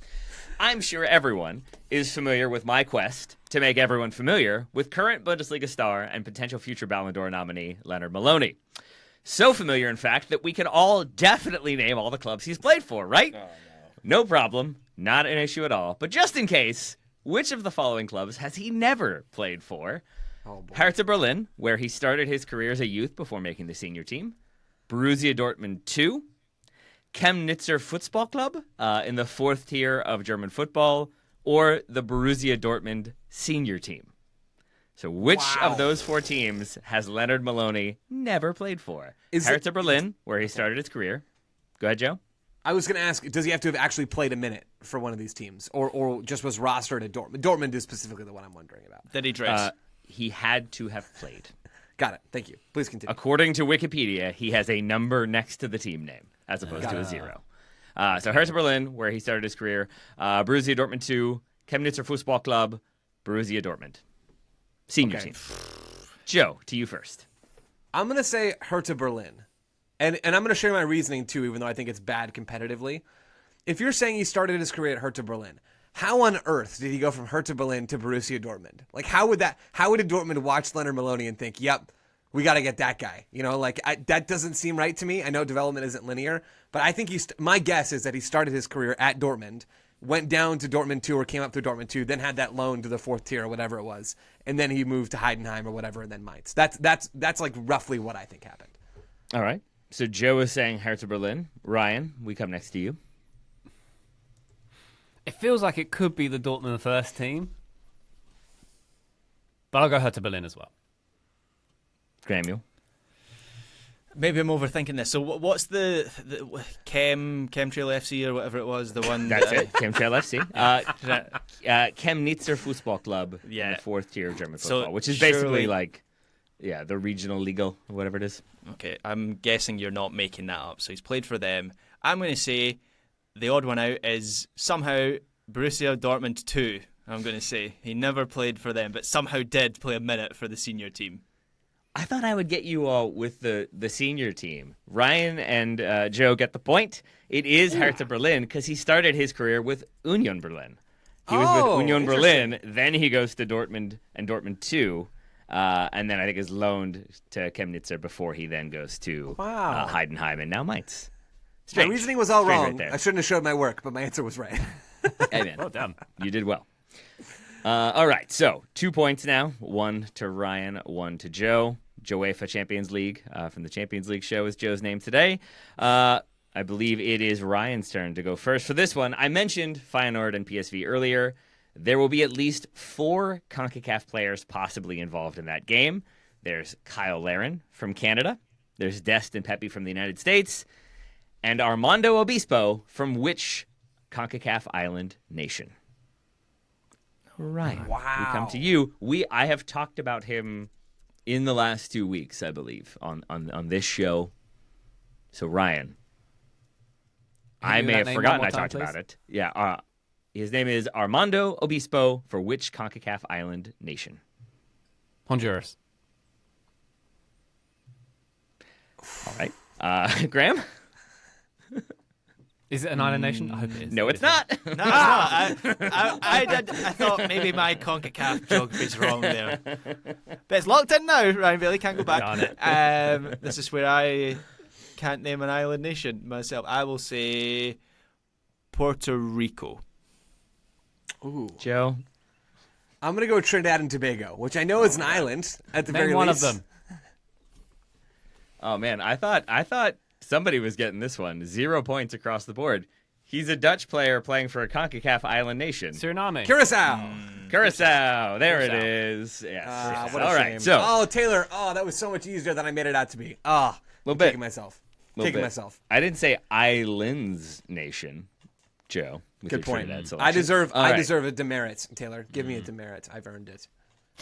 I'm sure everyone is familiar with my quest to make everyone familiar with current Bundesliga star and potential future Ballon d'Or nominee Leonard Maloney. So familiar, in fact, that we can all definitely name all the clubs he's played for, right? No problem. Not an issue at all. But just in case, which of the following clubs has he never played for? Hertha Berlin, where he started his career as a youth before making the senior team. Borussia Dortmund 2. Chemnitzer Fußball Club in the fourth tier of German football, or the Borussia Dortmund senior team. So which of those four teams has Leonard Maloney never played for? Hertha Berlin, where he started his career. Go ahead, Joe. I was going to ask, does he have to have actually played a minute for one of these teams, or just was rostered at Dortmund? Dortmund is specifically the one I'm wondering about. Did he dress? He had to have played. Got it. Thank you. Please continue. According to Wikipedia, he has a number next to the team name, as opposed to a 0. So Hertha Berlin, where he started his career. Borussia Dortmund 2. Chemnitzer Fußball Club. Borussia Dortmund. Senior team. Joe, to you first. I'm going to say Hertha Berlin. And I'm going to share my reasoning, too, even though I think it's bad competitively. If you're saying he started his career at Hertha Berlin, how on earth did he go from Hertha Berlin to Borussia Dortmund? Like, how would Dortmund watch Leonard Maloney and think, yep, we got to get that guy? That doesn't seem right to me. I know development isn't linear, but I think my guess is that he started his career at Dortmund, went down to Dortmund 2 or came up through Dortmund 2, then had that loan to the fourth tier or whatever it was, and then he moved to Heidenheim or whatever, and then Mainz. That's like roughly what I think happened. All right. So Joe is saying Hertha Berlin. Ryan, we come next to you. It feels like it could be the Dortmund first team, but I'll go Hertha Berlin as well. Gramuel. Maybe I'm overthinking this. So what's the Chemtrail FC or whatever it was? The one That's it. Chemtrail FC. Chemnitzer Fußball Club in the fourth tier of German football, which is basically the regional legal, or whatever it is. Okay, I'm guessing you're not making that up. So he's played for them. I'm going to say the odd one out is somehow Borussia Dortmund 2. I'm going to say he never played for them, but somehow did play a minute for the senior team. I thought I would get you all with the senior team. Ryan and Joe get the point. It is Hertha Berlin because he started his career with Union Berlin. He was with Union Berlin, then he goes to Dortmund and Dortmund 2, and then I think is loaned to Chemnitzer before he then goes to Heidenheim and now Mainz. Strange. My reasoning was all Strange wrong. right there. I shouldn't have showed my work, but my answer was right. Hey, man. Well done. You did well. All right, so 2 points now. 1 to Ryan, 1 to Joe. UEFA Champions League from the Champions League show is Joe's name today. I believe it is Ryan's turn to go first for this one. I mentioned Feyenoord and PSV earlier. There will be at least 4 CONCACAF players possibly involved in that game. There's Kyle Larin from Canada. There's Dest and Pepe from the United States. And Armando Obispo from which CONCACAF island nation? Ryan, we come to you. I have talked about him in the last 2 weeks, I believe, on this show. So, Ryan, I may have forgotten I talked about it. Yeah, his name is Armando Obispo for which CONCACAF island nation? Honduras. All right. Graham? Is it an island nation? I hope it is. No, it's not. No, it's not. I thought maybe my CONCACAF geography's wrong there. But it's locked in now, Ryan Bailey. Can't go back. Darn it. This is where I can't name an island nation myself. I will say Puerto Rico. Ooh. Joe? I'm going to go Trinidad and Tobago, which I know is an island at the Name very one least. of them. Oh, man. I thought somebody was getting this one. 0 points across the board. He's a Dutch player playing for a CONCACAF island nation. Suriname. Curacao. Curacao. There it Curacao. is. Yes. What a All shame. right. So, Oh, Taylor. Oh, that was so much easier than I made it out to be. Oh, Little bit. Taking myself. Taking myself. I didn't say islands nation, Joe. with Good your point. Trinidad I selection. All I right. deserve a demerit, Taylor. Give me a demerit. I've earned it.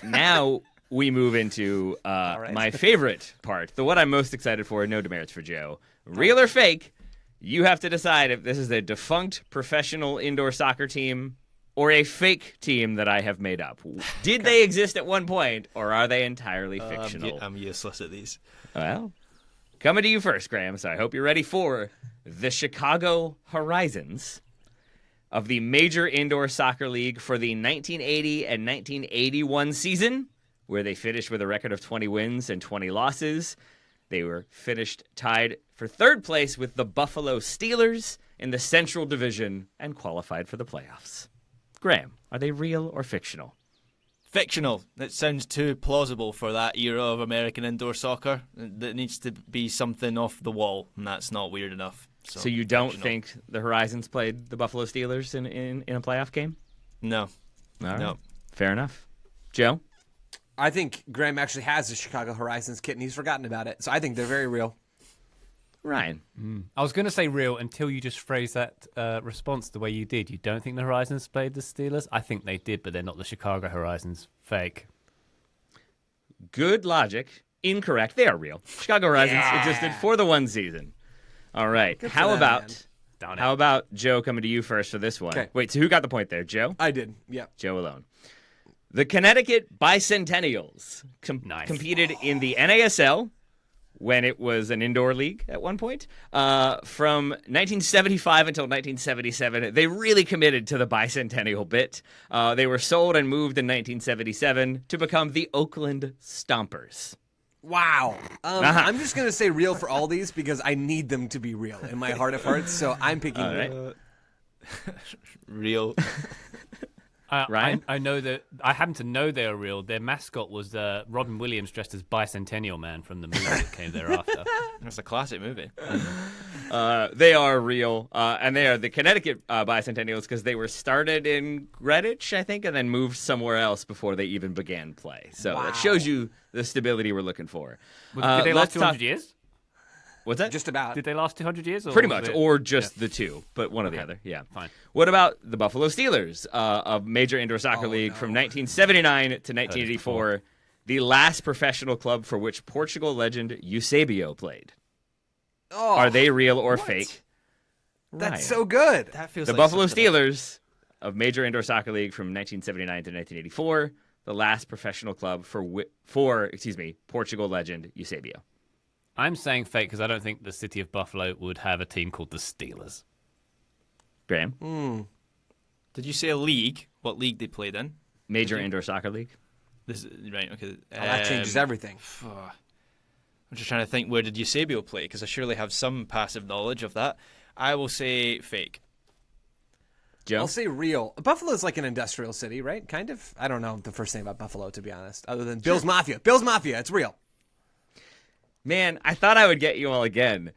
Now we move into right. my favorite part, the one I'm most excited for. No demerits for Joe. Real or fake? You have to decide if this is a defunct professional indoor soccer team or a fake team that I have made up. Did they exist at one point, or are they entirely fictional? I'm useless at these. Well, coming to you first, Graham. So I hope you're ready for the Chicago Horizons of the Major Indoor Soccer League for the 1980 and 1981 season, where they finished with a record of 20 wins and 20 losses. They were finished tied for third place with the Buffalo Steelers in the Central Division and qualified for the playoffs. Graham, are they real or fictional? Fictional. It sounds too plausible for that era of American indoor soccer. That needs to be something off the wall, and that's not weird enough. So you don't fictional. think the Horizons played the Buffalo Steelers in a playoff game? No. All right. No. Fair enough. Joe? I think Graham actually has the Chicago Horizons kit, and he's forgotten about it. So I think they're very real. Ryan? I was going to say real until you just phrased that response the way you did. You don't think the Horizons played the Steelers? I think they did, but they're not the Chicago Horizons. Fake. Good logic. Incorrect. They are real. Chicago Horizons existed for the one season. All right. for How them, about man. Darn it. how about Joe coming to you first for this one? Okay. Wait, so who got the point there? Joe? I did. Yeah. Joe alone. The Connecticut Bicentennials Nice. competed in the NASL when it was an indoor league at one point. From 1975 until 1977, they really committed to the bicentennial bit. They were sold and moved in 1977 to become the Oakland Stompers. Wow. I'm just going to say real for all these because I need them to be real in my heart of hearts. So I'm picking All right. real. Real. Ryan? I know that I happen to know they're real. Their mascot was Robin Williams dressed as Bicentennial Man from the movie that came thereafter. That's a classic movie. They are real, and they are the Connecticut Bicentennials because they were started in Greenwich, I think, and then moved somewhere else before they even began play. So that shows you the stability we're looking for. Did they last 200 years? What's that? Just about. Did they last 200 years? Or Pretty was much, it- or just the two, but one or the other. Yeah, fine. What about the Buffalo Steelers of Major Indoor Soccer League from 1979 to 1984, the last professional club for which Portugal legend Eusebio played? Oh, Are they real or fake? that's Ryan. so good. That feels The like Buffalo something- Steelers of Major Indoor Soccer League from 1979 to 1984, the last professional club for Portugal legend Eusebio. I'm saying fake because I don't think the city of Buffalo would have a team called the Steelers. Graham? Did you say a league? What league they played in? Major Indoor Soccer League. This right. Okay. That changes everything. I'm just trying to think, where did Eusebio play? Because I surely have some passive knowledge of that. I will say fake. Joe? I'll say real. Buffalo's like an industrial city, right? Kind of. I don't know the first thing about Buffalo, to be honest, other than Bill's Mafia. Bill's Mafia. It's real. Man, I thought I would get you all again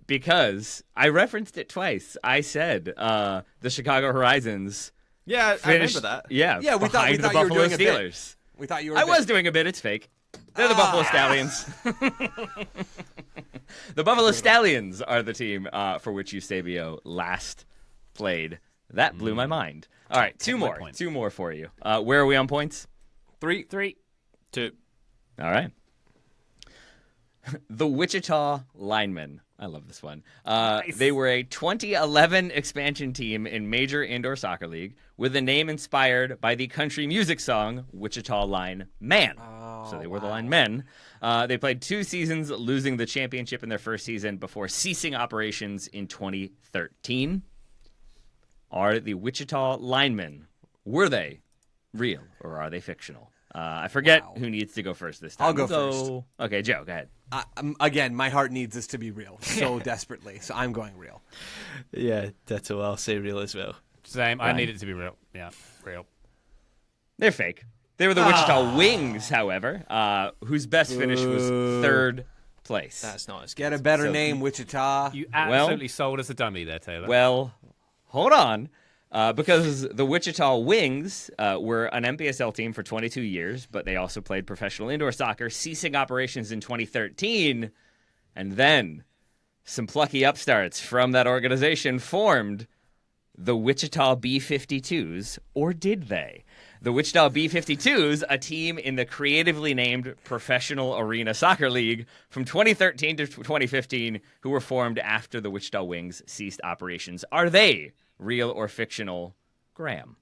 because I referenced it twice. I said the Chicago Horizons. Yeah, I remember that. Yeah, Yeah, we thought behind you the were Buffalo doing a bit. Steelers. We thought you were. I was doing a bit. It's fake. They're the Buffalo Stallions. The Buffalo Stallions are the team for which Eusebio last played. That blew my mind. All right, two more for you. Where are we on points? 3. 2. All right. The Wichita Linemen. I love this one. Nice. They were a 2011 expansion team in Major Indoor Soccer League with a name inspired by the country music song Wichita Line Man. So they were the Linemen. They played 2 seasons, losing the championship in their first season before ceasing operations in 2013. Are the Wichita Linemen, were they real or are they fictional? I forget who needs to go first this time. I'll go first. Okay, Joe, go ahead. Again, my heart needs this to be real so desperately, so I'm going real. Yeah, ditto. I'll say real as well. Same. I need it to be real. Yeah, real. They're fake. They were the Wichita Wings, however, whose best finish was 3rd place. That's not as good. Get a better So- name, Wichita. You absolutely sold us a dummy there, Taylor. Well, hold on. Because the Wichita Wings were an NPSL team for 22 years, but they also played professional indoor soccer, ceasing operations in 2013. And then some plucky upstarts from that organization formed the Wichita B-52s, or did they? The Wichita B-52s, a team in the creatively named Professional Arena Soccer League from 2013 to 2015, who were formed after the Wichita Wings ceased operations. Are they real or fictional, Graham?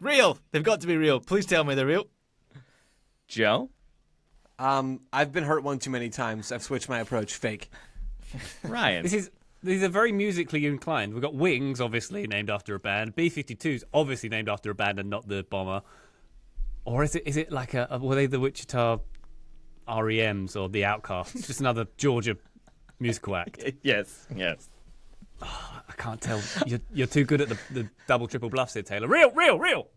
Real. They've got to be real. Please tell me they're real. Joe? I've been hurt one too many times. I've switched my approach. Fake. Ryan? These are very musically inclined. We've got Wings, obviously named after a band. B-52s, obviously named after a band and not the bomber. Or is it like were they the Wichita REMs or the Outcasts? Just another Georgia musical act. Yes. I can't tell. You're too good at the double triple bluffs here, Taylor. Real.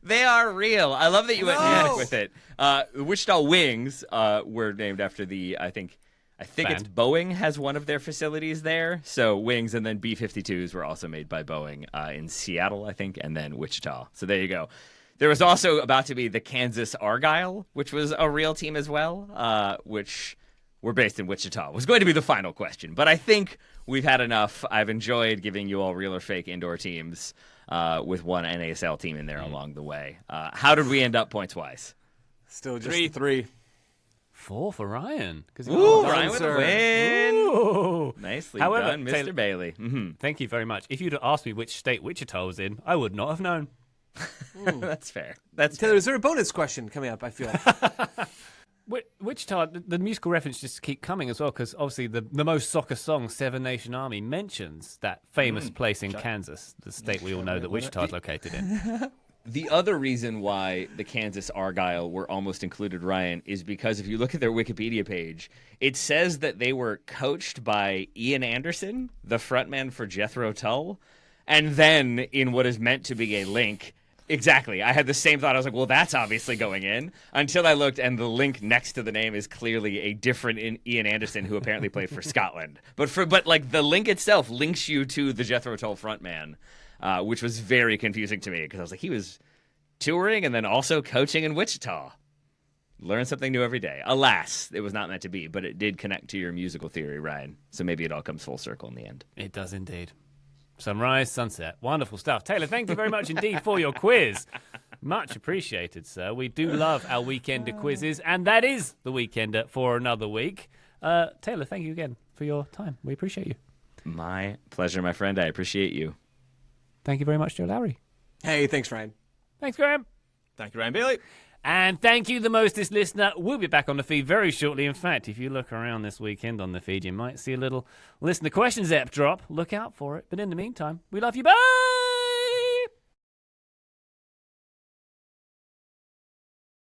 They are real. I love that you went music with it. The Wichita Wings were named after I think it's Boeing has one of their facilities there. So Wings, and then B-52s were also made by Boeing in Seattle, I think, and then Wichita. So there you go. There was also about to be the Kansas Argyle, which was a real team as well, which were based in Wichita. Was going to be the final question, but I think we've had enough. I've enjoyed giving you all real or fake indoor teams with one NASL team in there along the way. How did we end up points-wise? Still just 3. 4 for Ryan. Ooh, Ryan with a sir. win. Ooh. Nicely However, done, Mr. Taylor- Bailey. Mm-hmm. Thank you very much. If you'd have asked me which state Wichita was in, I would not have known. That's fair. That's Taylor, fair. is there a bonus question coming up? I feel like. Wichita, the musical reference just keep coming as well, because obviously the most soccer song, Seven Nation Army, mentions that famous place in Kansas, the state we all know that Wichita is located in. The other reason why the Kansas Argyle were almost included, Ryan, is because if you look at their Wikipedia page, it says that they were coached by Ian Anderson, the frontman for Jethro Tull, and then in what is meant to be a link. Exactly. I had the same thought. I was like, well, that's obviously going in. Until I looked, and the link next to the name is clearly a different Ian Anderson who apparently played for Scotland. But like the link itself links you to the Jethro Tull frontman, which was very confusing to me because I was like, he was touring and then also coaching in Wichita. Learn something new every day. Alas, it was not meant to be, but it did connect to your musical theory, Ryan. So maybe it all comes full circle in the end. It does indeed. Sunrise, sunset. Wonderful stuff. Taylor, thank you very much indeed for your quiz. Much appreciated, sir. We do love our Weekender quizzes, and that is the Weekender for another week. Taylor, thank you again for your time. We appreciate you. My pleasure, my friend. I appreciate you. Thank you very much, Joe Lowry. Hey, thanks, Ryan. Thanks, Graham. Thank you, Ryan Bailey. And thank you, the Mostest listener. We'll be back on the feed very shortly. In fact, if you look around this weekend on the feed, you might see a little listener questions app drop. Look out for it. But in the meantime, we love you. Bye!